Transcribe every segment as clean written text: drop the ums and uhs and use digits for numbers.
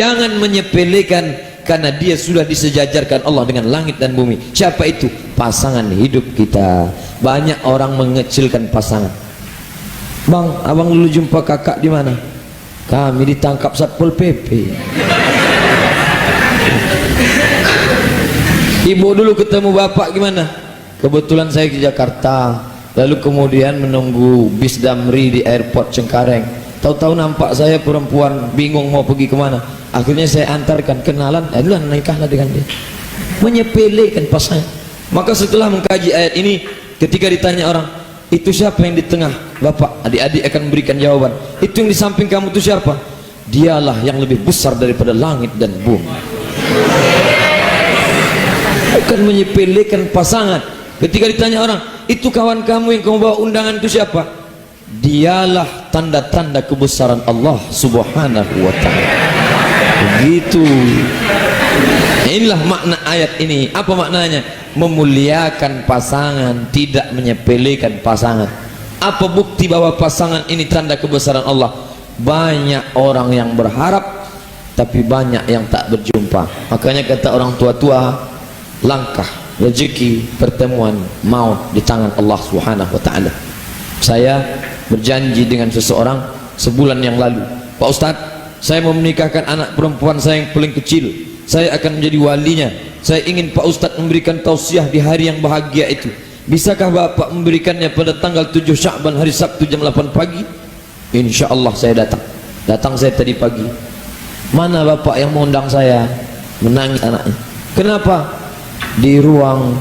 Jangan menyepelekan, karena dia sudah disejajarkan Allah dengan langit dan bumi. Siapa itu? Pasangan hidup kita. Banyak orang mengecilkan pasangan. Bang, abang dulu jumpa kakak di mana? Kami ditangkap Satpol PP. Ibu dulu ketemu bapak gimana? Kebetulan saya ke Jakarta, lalu kemudian menunggu bis Damri di airport Cengkareng. Tahu-tahu nampak saya perempuan, bingung mau pergi kemana. Akhirnya saya antarkan, kenalan, nikahlah dengan dia. Menyepelekan pasangan. Maka setelah mengkaji ayat ini, ketika ditanya orang, itu siapa yang di tengah? Bapak, adik-adik akan memberikan jawaban. Itu yang di samping kamu itu siapa? Dialah yang lebih besar daripada langit dan bumi. Bukan menyepelekan pasangan. Ketika ditanya orang, itu kawan kamu yang kamu bawa undangan itu siapa? Dialah tanda-tanda kebesaran Allah subhanahu wa ta'ala. Begitu. Inilah makna ayat ini. Apa maknanya? Memuliakan pasangan, tidak menyepelekan pasangan. Apa bukti bahwa pasangan ini tanda kebesaran Allah? Banyak orang yang berharap, tapi banyak yang tak berjumpa. Makanya kata orang tua-tua, langkah rezeki pertemuan maut di tangan Allah subhanahu wa ta'ala. Saya berjanji dengan seseorang sebulan yang lalu, Pak Ustadz, saya mau menikahkan anak perempuan saya yang paling kecil. Saya akan menjadi walinya. Saya ingin Pak Ustadz memberikan tausiah di hari yang bahagia itu. Bisakah Bapak memberikannya pada tanggal 7 Sya'ban hari Sabtu jam 8 pagi? Insya Allah saya datang. Datang saya tadi pagi. Mana Bapak yang mengundang saya? Menangis anaknya. Kenapa? Di ruang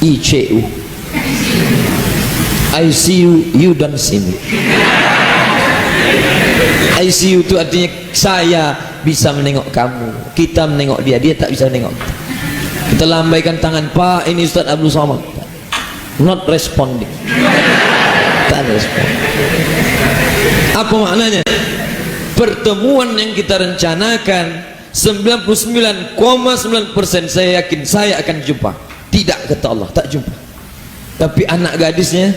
ICU. ICU, you don't see me. ICU itu artinya saya bisa menengok kamu, kita menengok dia, dia tak bisa menengok kita. Kita lambaikan tangan, Pak, ini Ustaz Abdul Somad. Not responding. Tak respon. Apa maknanya? Pertemuan yang kita rencanakan 99,9% saya yakin saya akan jumpa. Tidak, kata Allah, tak jumpa. Tapi anak gadisnya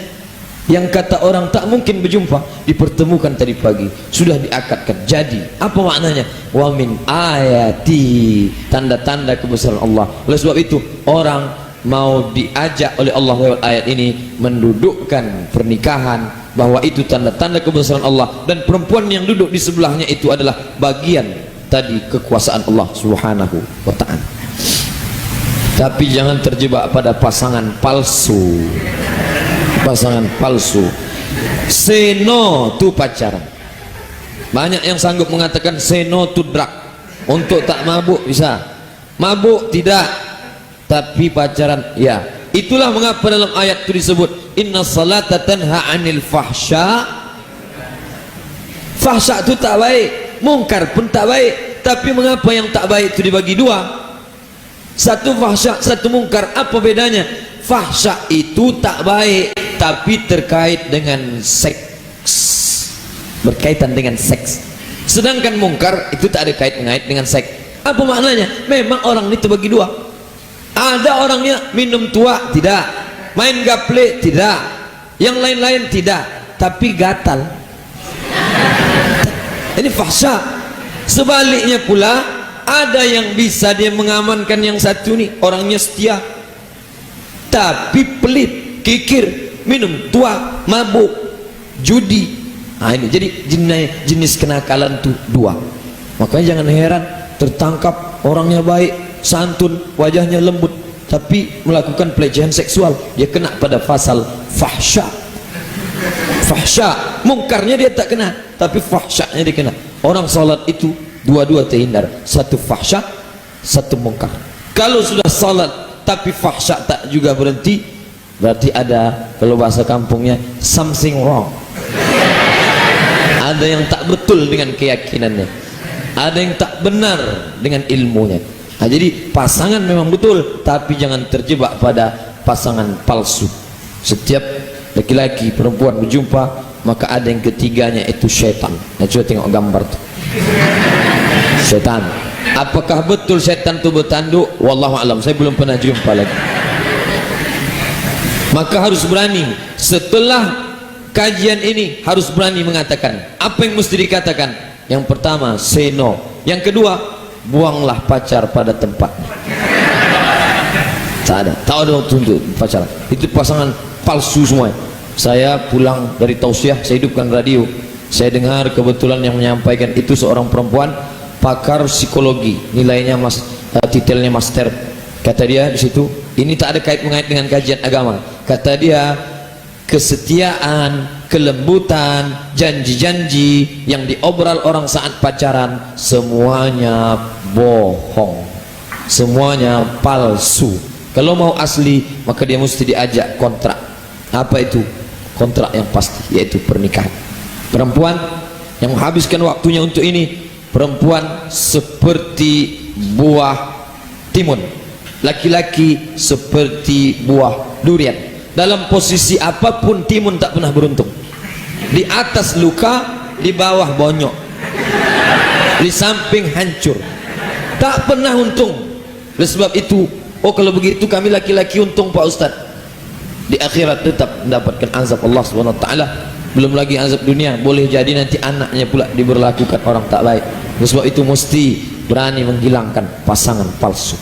yang kata orang tak mungkin berjumpa, dipertemukan tadi pagi, sudah diakadkan jadi. Apa maknanya? Wa min ayati, tanda-tanda kebesaran Allah. Oleh sebab itu orang mau diajak oleh Allah lewat ayat ini mendudukkan pernikahan, bahwa itu tanda-tanda kebesaran Allah, dan perempuan yang duduk di sebelahnya itu adalah bagian tadi kekuasaan Allah subhanahu wa ta'ala. Tapi jangan terjebak pada pasangan palsu. Pasangan palsu. Say no to pacaran. Banyak yang sanggup mengatakan say no to drug. Untuk tak mabuk bisa, mabuk tidak, tapi pacaran ya. Itulah mengapa dalam ayat itu disebut inna salata tanha anil fahsya. Fahsya itu tak baik, mungkar pun tak baik. Tapi mengapa yang tak baik itu dibagi dua? Satu fahsya, satu mungkar. Apa bedanya? Fahsya itu tak baik, tapi terkait dengan seks, berkaitan dengan seks. Sedangkan mungkar itu tak ada kait-kait dengan seks. Apa maknanya? Memang orang itu bagi dua. Ada orangnya minum tua tidak, main gaple tidak, yang lain-lain tidak, tapi gatal. Ini fahsya. Sebaliknya pula, ada yang bisa dia mengamankan yang satu nih, orangnya setia, tapi pelit, kikir, minum tua, mabuk, judi. Nah ini jadi jenis kenakalan tuh dua. Makanya jangan heran tertangkap orangnya baik, santun, wajahnya lembut, tapi melakukan pelecehan seksual, dia kena pada pasal fahsya. Fahsya, mungkarnya dia tak kena, tapi fahsyanya dia kena. Orang salat itu dua-dua terhindar, satu fahsya, satu mungkar. Kalau sudah salat tapi fahsya tak juga berhenti, berarti ada, kalau bahasa kampungnya, something wrong. Ada yang tak betul dengan keyakinannya, ada yang tak benar dengan ilmunya. Nah, jadi pasangan memang betul, tapi jangan terjebak pada pasangan palsu. Setiap laki-laki perempuan berjumpa, maka ada yang ketiganya itu syaitan. Nah, coba tengok gambar tuh, syaitan. Apakah betul syaitan itu bertanduk? Wallahu alam, saya belum pernah jumpa lagi. Maka harus berani. Setelah kajian ini harus berani mengatakan apa yang mesti dikatakan. Yang pertama, say no. Yang kedua, buanglah pacar pada tempatnya. Tak ada waktu untuk pacaran. Itu pasangan palsu semua. Saya pulang dari tausiah, saya hidupkan radio, saya dengar kebetulan yang menyampaikan itu seorang perempuan pakar psikologi, nilainya titelnya master. Kata dia di situ, ini tak ada kait-mengait dengan kajian agama. Kata dia, kesetiaan, kelembutan, janji-janji yang diobrol orang saat pacaran semuanya bohong, semuanya palsu. Kalau mau asli maka dia mesti diajak kontrak. Apa itu? Kontrak yang pasti, yaitu pernikahan. Perempuan yang menghabiskan waktunya untuk ini, perempuan seperti buah timun, laki-laki seperti buah durian. Dalam posisi apapun timun tak pernah beruntung. Di atas luka, di bawah bonyok, di samping hancur, tak pernah untung. Oleh sebab itu, oh kalau begitu kami laki-laki untung Pak Ustaz, di akhirat tetap mendapatkan azab Allah SWT. Belum lagi azab dunia, boleh jadi nanti anaknya pula diberlakukan orang tak baik. Oleh sebab itu mesti berani menghilangkan pasangan palsu.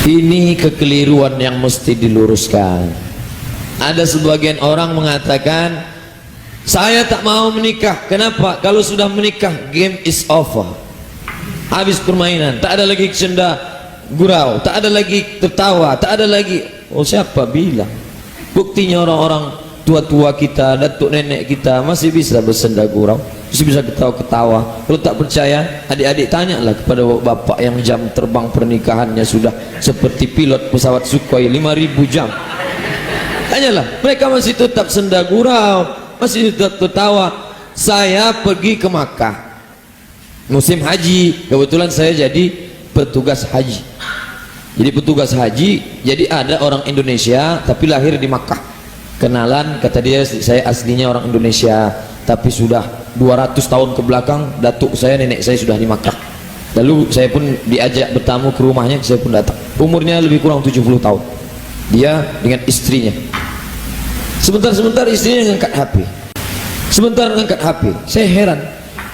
Ini kekeliruan yang mesti diluruskan. Ada sebagian orang mengatakan, saya tak mau menikah. Kenapa? Kalau sudah menikah, game is over, habis permainan, tak ada lagi canda gurau, tak ada lagi tertawa, tak ada lagi. Oh, siapa bilang? Buktinya orang-orang tua-tua kita, datuk nenek kita masih bisa bersenda gurau, masih bisa ketawa-ketawa. Kalau tak percaya, adik-adik tanyalah kepada bapak yang jam terbang pernikahannya sudah seperti pilot pesawat Sukhoi 5.000 jam. Tanyalah, mereka masih tetap senda gurau, masih tetap tertawa. Saya pergi ke Makkah musim haji, kebetulan saya jadi petugas haji. Jadi petugas haji, jadi ada orang Indonesia tapi lahir di Makkah. Kenalan, kata dia, saya aslinya orang Indonesia tapi sudah 200 tahun ke belakang datuk saya, nenek saya sudah di Makkah. Lalu saya pun diajak bertamu ke rumahnya, saya pun datang. Umurnya lebih kurang 70 tahun. Dia dengan istrinya. Sebentar-sebentar istrinya ngangkat HP. Sebentar ngangkat HP. Saya heran,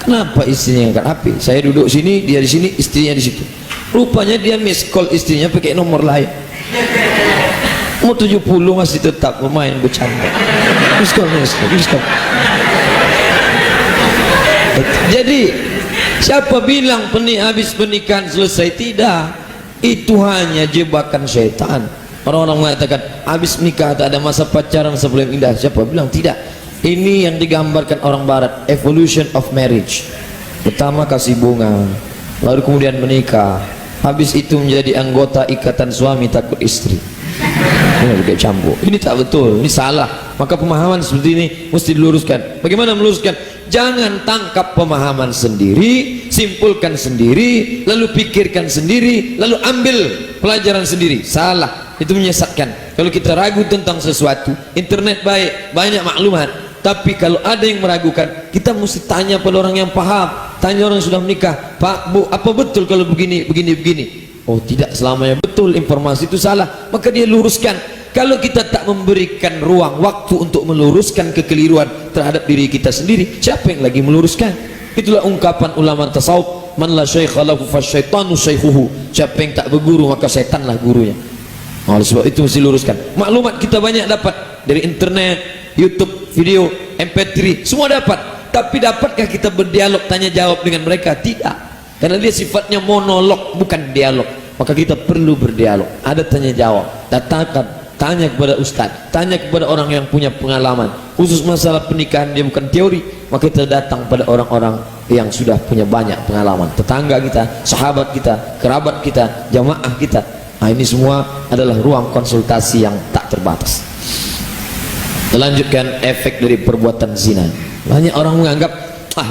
kenapa istrinya ngangkat HP? Saya duduk sini, dia di sini, istrinya di situ. Rupanya dia miss call istrinya pakai nomor lain. Umur 70 masih tetap bermain bercanda. Miss call. Jadi siapa bilang habis pernikahan selesai? Tidak. Itu hanya jebakan syaitan. Orang-orang mengatakan habis nikah tak ada masa pacaran sebelum indah. Siapa bilang? Tidak. Ini yang digambarkan orang barat, evolution of marriage. Pertama kasih bunga, lalu kemudian menikah, habis itu menjadi anggota ikatan suami takut istri. Ini kayak campur. Ini tak betul, ini salah. Maka pemahaman seperti ini mesti diluruskan. Bagaimana meluruskan? Jangan tangkap pemahaman sendiri, simpulkan sendiri, lalu pikirkan sendiri, lalu ambil pelajaran sendiri. Salah, itu menyesatkan. Kalau kita ragu tentang sesuatu, internet baik, banyak maklumat, tapi kalau ada yang meragukan, kita mesti tanya pada orang yang paham. Tanya orang yang sudah menikah, Pak, Bu, apa betul kalau begini? Oh, tidak selamanya betul, informasi itu salah, maka dia luruskan. Kalau kita tak memberikan ruang waktu untuk meluruskan kekeliruan terhadap diri kita sendiri, siapa yang lagi meluruskan? Itulah ungkapan ulama tasawuf, man la syaikha lahu fasyaitanu syaikhuhu. Siapa yang tak berguru maka setanlah gurunya. Oleh sebab itu mesti luruskan. Maklumat kita banyak dapat dari internet, YouTube, video, MP3, semua dapat. Tapi dapatkah kita berdialog, tanya jawab dengan mereka? Tidak. Karena dia sifatnya monolog, bukan dialog. Maka kita perlu berdialog, ada tanya jawab. Datangkan, tanya kepada ustaz, tanya kepada orang yang punya pengalaman. Khusus masalah pernikahan dia bukan teori, maka kita datang pada orang-orang yang sudah punya banyak pengalaman. Tetangga kita, sahabat kita, kerabat kita, jamaah kita. Nah, ini semua adalah ruang konsultasi yang tak terbatas. Kita lanjutkan efek dari perbuatan zina. Banyak orang menganggap,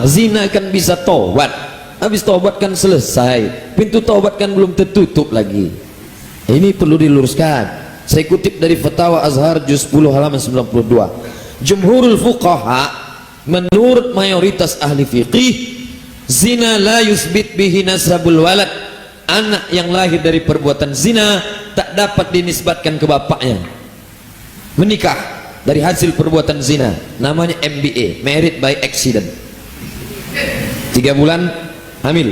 zina kan bisa tobat. Habis tobat kan selesai, pintu tobat kan belum tertutup lagi. Ini perlu diluruskan. Saya kutip dari Fatwa Azhar juz 10 halaman 92. Jumhurul fuqaha, menurut mayoritas ahli fiqih, zina la yusbit bihi nasabul walad. Anak yang lahir dari perbuatan zina tak dapat dinisbatkan ke bapaknya. Menikah dari hasil perbuatan zina, namanya MBA, married by accident. 3 bulan hamil.